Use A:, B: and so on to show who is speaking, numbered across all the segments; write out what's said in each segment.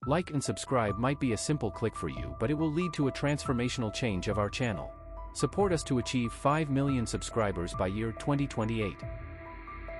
A: Like and subscribe might be a simple click for you, but it will lead to a transformational change of our channel. Support us to achieve 5 million subscribers by year 2028.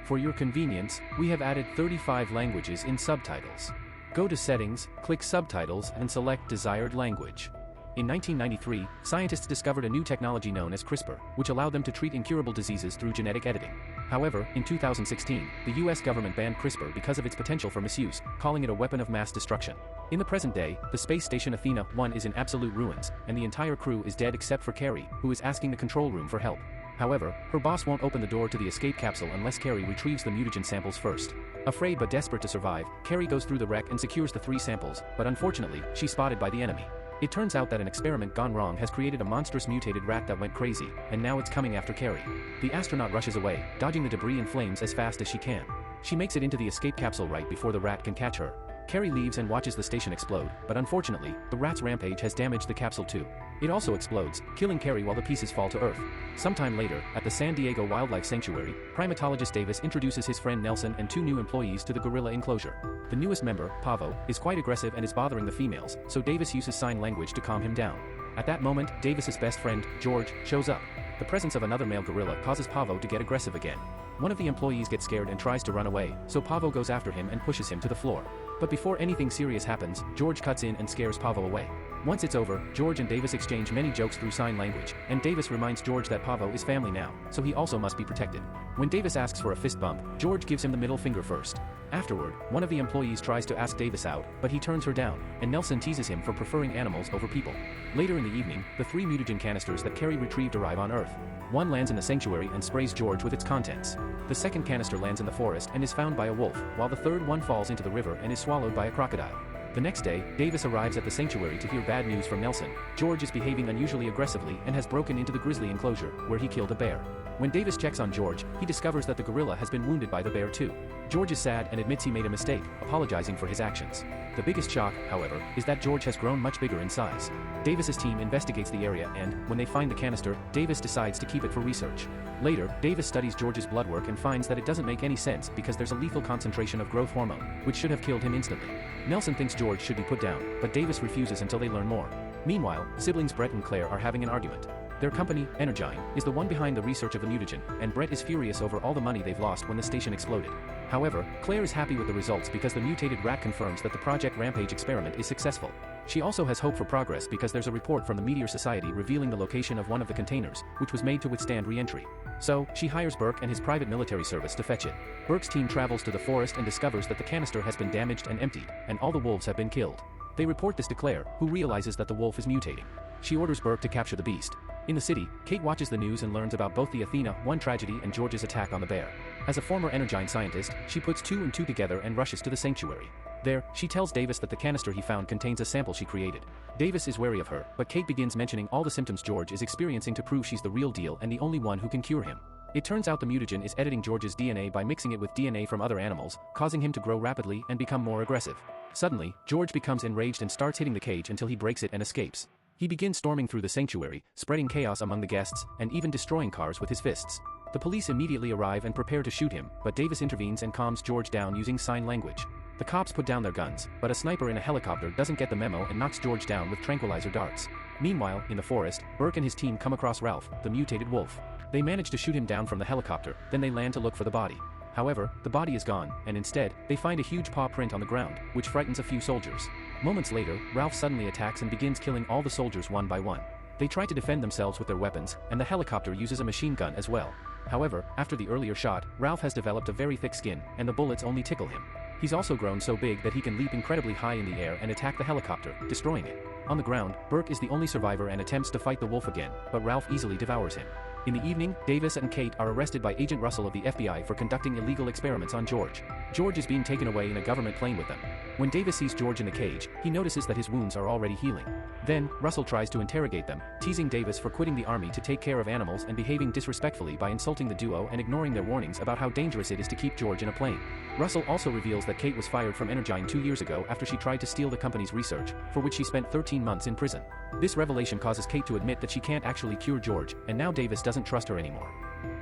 A: For your convenience, we have added 35 languages in subtitles. Go to Settings, click Subtitles and select desired language. In 1993, scientists discovered a new technology known as CRISPR, which allowed them to treat incurable diseases through genetic editing. However, in 2016, the US government banned CRISPR because of its potential for misuse, calling it a weapon of mass destruction. In the present day, the space station Athena-1 is in absolute ruins, and the entire crew is dead except for Carrie, who is asking the control room for help. However, her boss won't open the door to the escape capsule unless Carrie retrieves the mutagen samples first. Afraid but desperate to survive, Carrie goes through the wreck and secures the 3 samples, but unfortunately, she's spotted by the enemy. It turns out that an experiment gone wrong has created a monstrous mutated rat that went crazy, and now it's coming after Carrie. The astronaut rushes away, dodging the debris and flames as fast as she can. She makes it into the escape capsule right before the rat can catch her. Carrie leaves and watches the station explode, but unfortunately, the rat's rampage has damaged the capsule too. It also explodes, killing Carrie while the pieces fall to Earth. Sometime later, at the San Diego Wildlife Sanctuary, primatologist Davis introduces his friend Nelson and 2 new employees to the gorilla enclosure. The newest member, Pavo, is quite aggressive and is bothering the females, so Davis uses sign language to calm him down. At that moment, Davis's best friend, George, shows up. The presence of another male gorilla causes Pavo to get aggressive again. One of the employees gets scared and tries to run away, so Pavo goes after him and pushes him to the floor. But before anything serious happens, George cuts in and scares Pavo away. Once it's over, George and Davis exchange many jokes through sign language, and Davis reminds George that Pavo is family now, so he also must be protected. When Davis asks for a fist bump, George gives him the middle finger first. Afterward, one of the employees tries to ask Davis out, but he turns her down, and Nelson teases him for preferring animals over people. Later in the evening, the 3 mutagen canisters that Carrie retrieved arrive on Earth. One lands in the sanctuary and sprays George with its contents. The second canister lands in the forest and is found by a wolf, while the third one falls into the river and is swallowed by a crocodile. The next day, Davis arrives at the sanctuary to hear bad news from Nelson. George is behaving unusually aggressively and has broken into the grizzly enclosure, where he killed a bear. When Davis checks on George, he discovers that the gorilla has been wounded by the bear too. George is sad and admits he made a mistake, apologizing for his actions. The biggest shock, however, is that George has grown much bigger in size. Davis's team investigates the area and, when they find the canister, Davis decides to keep it for research. Later, Davis studies George's blood work and finds that it doesn't make any sense because there's a lethal concentration of growth hormone, which should have killed him instantly. Nelson thinks George should be put down, but Davis refuses until they learn more. Meanwhile, siblings Brett and Claire are having an argument. Their company, Energyne, is the one behind the research of the mutagen, and Brett is furious over all the money they've lost when the station exploded. However, Claire is happy with the results because the mutated rat confirms that the Project Rampage experiment is successful. She also has hope for progress because there's a report from the Meteor Society revealing the location of one of the containers, which was made to withstand re-entry. So, she hires Burke and his private military service to fetch it. Burke's team travels to the forest and discovers that the canister has been damaged and emptied, and all the wolves have been killed. They report this to Claire, who realizes that the wolf is mutating. She orders Burke to capture the beast. In the city, Kate watches the news and learns about both the Athena-1 tragedy and George's attack on the bear. As a former Energyne scientist, she puts 2 and 2 together and rushes to the sanctuary. There, she tells Davis that the canister he found contains a sample she created. Davis is wary of her, but Kate begins mentioning all the symptoms George is experiencing to prove she's the real deal and the only one who can cure him. It turns out the mutagen is editing George's DNA by mixing it with DNA from other animals, causing him to grow rapidly and become more aggressive. Suddenly, George becomes enraged and starts hitting the cage until he breaks it and escapes. He begins storming through the sanctuary, spreading chaos among the guests, and even destroying cars with his fists. The police immediately arrive and prepare to shoot him, but Davis intervenes and calms George down using sign language. The cops put down their guns, but a sniper in a helicopter doesn't get the memo and knocks George down with tranquilizer darts. Meanwhile, in the forest, Burke and his team come across Ralph, the mutated wolf. They manage to shoot him down from the helicopter, then they land to look for the body. However, the body is gone, and instead, they find a huge paw print on the ground, which frightens a few soldiers. Moments later, Ralph suddenly attacks and begins killing all the soldiers one by one. They try to defend themselves with their weapons, and the helicopter uses a machine gun as well. However, after the earlier shot, Ralph has developed a very thick skin, and the bullets only tickle him. He's also grown so big that he can leap incredibly high in the air and attack the helicopter, destroying it. On the ground, Burke is the only survivor and attempts to fight the wolf again, but Ralph easily devours him. In the evening, Davis and Kate are arrested by Agent Russell of the FBI for conducting illegal experiments on George. George is being taken away in a government plane with them. When Davis sees George in the cage, he notices that his wounds are already healing. Then, Russell tries to interrogate them, teasing Davis for quitting the army to take care of animals and behaving disrespectfully by insulting the duo and ignoring their warnings about how dangerous it is to keep George in a plane. Russell also reveals that Kate was fired from Energyne 2 years ago after she tried to steal the company's research, for which she spent 13 months in prison. This revelation causes Kate to admit that she can't actually cure George, and now Davis doesn't trust her anymore.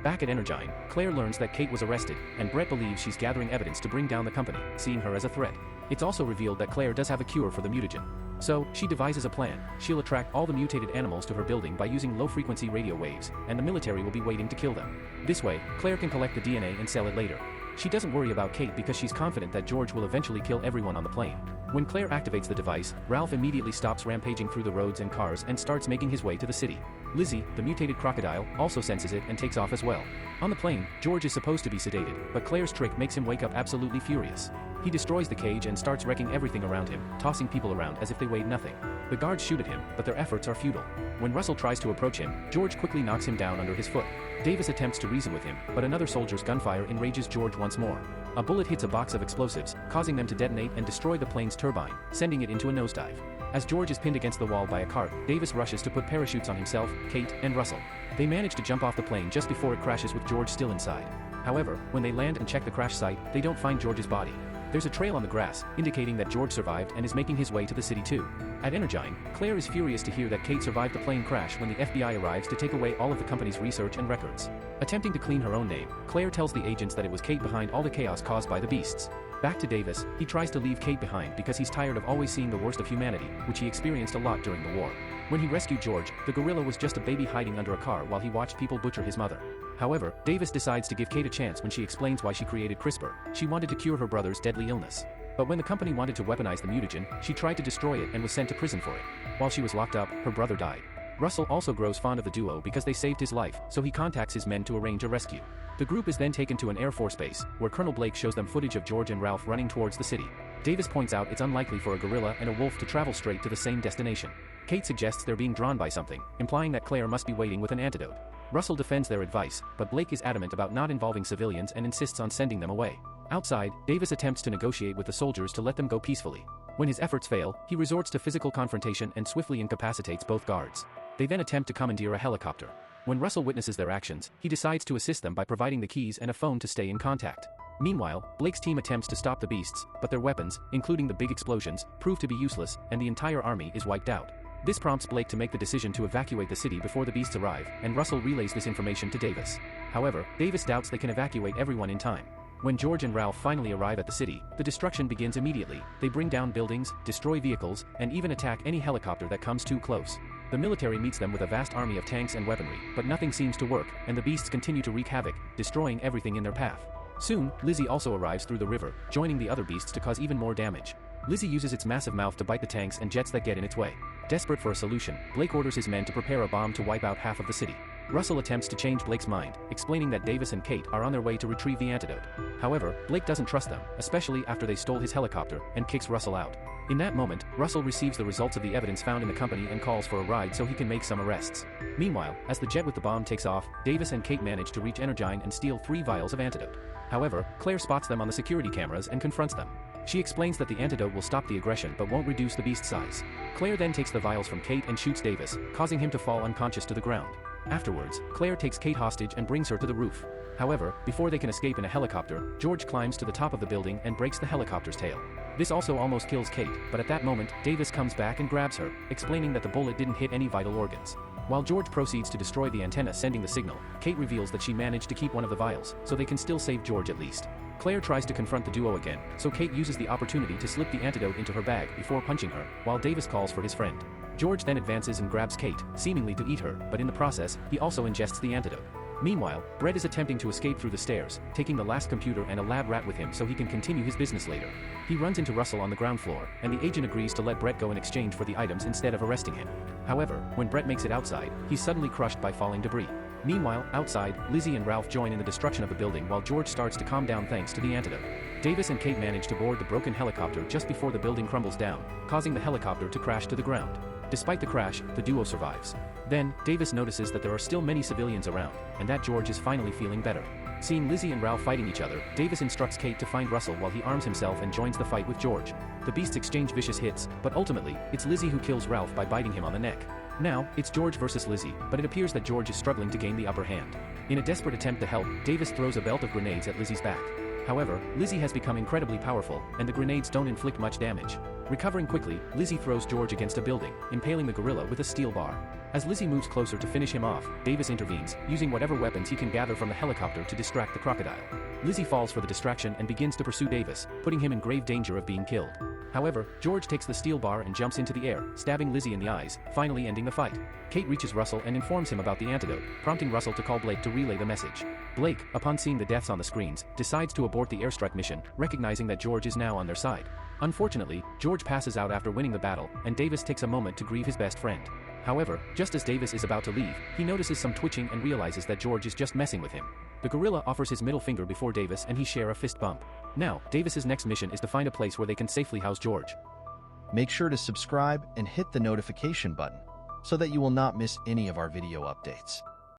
A: Back at Energine, Claire learns that Kate was arrested, and Brett believes she's gathering evidence to bring down the company, seeing her as a threat. It's also revealed that Claire does have a cure for the mutagen. So, she devises a plan. She'll attract all the mutated animals to her building by using low-frequency radio waves, and the military will be waiting to kill them. This way, Claire can collect the DNA and sell it later. She doesn't worry about Kate because she's confident that George will eventually kill everyone on the plane. When Claire activates the device, Ralph immediately stops rampaging through the roads and cars and starts making his way to the city. Lizzie, the mutated crocodile, also senses it and takes off as well. On the plane, George is supposed to be sedated, but Claire's trick makes him wake up absolutely furious. He destroys the cage and starts wrecking everything around him, tossing people around as if they weighed nothing. The guards shoot at him, but their efforts are futile. When Russell tries to approach him, George quickly knocks him down under his foot. Davis attempts to reason with him, but another soldier's gunfire enrages George once more. A bullet hits a box of explosives, causing them to detonate and destroy the plane's turbine, sending it into a nosedive. As George is pinned against the wall by a cart, Davis rushes to put parachutes on himself, Kate, and Russell. They manage to jump off the plane just before it crashes with George still inside. However, when they land and check the crash site, they don't find George's body. There's a trail on the grass, indicating that George survived and is making his way to the city too. At Energine, Claire is furious to hear that Kate survived the plane crash when the FBI arrives to take away all of the company's research and records. Attempting to clean her own name, Claire tells the agents that it was Kate behind all the chaos caused by the beasts. Back to Davis, he tries to leave Kate behind because he's tired of always seeing the worst of humanity, which he experienced a lot during the war. When he rescued George, the gorilla was just a baby hiding under a car while he watched people butcher his mother. However, Davis decides to give Kate a chance when she explains why she created CRISPR. She wanted to cure her brother's deadly illness. But when the company wanted to weaponize the mutagen, she tried to destroy it and was sent to prison for it. While she was locked up, her brother died. Russell also grows fond of the duo because they saved his life, so he contacts his men to arrange a rescue. The group is then taken to an Air Force base, where Colonel Blake shows them footage of George and Ralph running towards the city. Davis points out it's unlikely for a gorilla and a wolf to travel straight to the same destination. Kate suggests they're being drawn by something, implying that Claire must be waiting with an antidote. Russell defends their advice, but Blake is adamant about not involving civilians and insists on sending them away. Outside, Davis attempts to negotiate with the soldiers to let them go peacefully. When his efforts fail, he resorts to physical confrontation and swiftly incapacitates both guards. They then attempt to commandeer a helicopter. When Russell witnesses their actions, he decides to assist them by providing the keys and a phone to stay in contact. Meanwhile, Blake's team attempts to stop the beasts, but their weapons, including the big explosions, prove to be useless, and the entire army is wiped out. This prompts Blake to make the decision to evacuate the city before the beasts arrive, and Russell relays this information to Davis. However, Davis doubts they can evacuate everyone in time. When George and Ralph finally arrive at the city, the destruction begins immediately. They bring down buildings, destroy vehicles, and even attack any helicopter that comes too close. The military meets them with a vast army of tanks and weaponry, but nothing seems to work, and the beasts continue to wreak havoc, destroying everything in their path. Soon, Lizzie also arrives through the river, joining the other beasts to cause even more damage. Lizzie uses its massive mouth to bite the tanks and jets that get in its way. Desperate for a solution, Blake orders his men to prepare a bomb to wipe out half of the city. Russell attempts to change Blake's mind, explaining that Davis and Kate are on their way to retrieve the antidote. However, Blake doesn't trust them, especially after they stole his helicopter, and kicks Russell out. In that moment, Russell receives the results of the evidence found in the company and calls for a ride so he can make some arrests. Meanwhile, as the jet with the bomb takes off, Davis and Kate manage to reach Energine and steal 3 vials of antidote. However, Claire spots them on the security cameras and confronts them. She explains that the antidote will stop the aggression but won't reduce the beast's size. Claire then takes the vials from Kate and shoots Davis, causing him to fall unconscious to the ground. Afterwards, Claire takes Kate hostage and brings her to the roof. However, before they can escape in a helicopter, George climbs to the top of the building and breaks the helicopter's tail. This also almost kills Kate, but at that moment, Davis comes back and grabs her, explaining that the bullet didn't hit any vital organs. While George proceeds to destroy the antenna sending the signal, Kate reveals that she managed to keep one of the vials, so they can still save George at least. Claire tries to confront the duo again, so Kate uses the opportunity to slip the antidote into her bag before punching her, while Davis calls for his friend. George then advances and grabs Kate, seemingly to eat her, but in the process, he also ingests the antidote. Meanwhile, Brett is attempting to escape through the stairs, taking the last computer and a lab rat with him so he can continue his business later. He runs into Russell on the ground floor, and the agent agrees to let Brett go in exchange for the items instead of arresting him. However, when Brett makes it outside, he's suddenly crushed by falling debris. Meanwhile, outside, Lizzie and Ralph join in the destruction of the building while George starts to calm down thanks to the antidote. Davis and Kate manage to board the broken helicopter just before the building crumbles down, causing the helicopter to crash to the ground. Despite the crash, the duo survives. Then, Davis notices that there are still many civilians around, and that George is finally feeling better. Seeing Lizzie and Ralph fighting each other, Davis instructs Kate to find Russell while he arms himself and joins the fight with George. The beasts exchange vicious hits, but ultimately, it's Lizzie who kills Ralph by biting him on the neck. Now, it's George versus Lizzie, but it appears that George is struggling to gain the upper hand. In a desperate attempt to help, Davis throws a belt of grenades at Lizzie's back. However, Lizzie has become incredibly powerful, and the grenades don't inflict much damage. Recovering quickly, Lizzie throws George against a building, impaling the gorilla with a steel bar. As Lizzie moves closer to finish him off, Davis intervenes, using whatever weapons he can gather from the helicopter to distract the crocodile. Lizzie falls for the distraction and begins to pursue Davis, putting him in grave danger of being killed. However, George takes the steel bar and jumps into the air, stabbing Lizzie in the eyes, finally ending the fight. Kate reaches Russell and informs him about the antidote, prompting Russell to call Blake to relay the message. Blake, upon seeing the deaths on the screens, decides to abort the airstrike mission, recognizing that George is now on their side. Unfortunately, George passes out after winning the battle, and Davis takes a moment to grieve his best friend. However, just as Davis is about to leave, he notices some twitching and realizes that George is just messing with him. The gorilla offers his middle finger before Davis and he share a fist bump. Now, Davis's next mission is to find a place where they can safely house George.
B: Make sure to subscribe and hit the notification button so that you will not miss any of our video updates.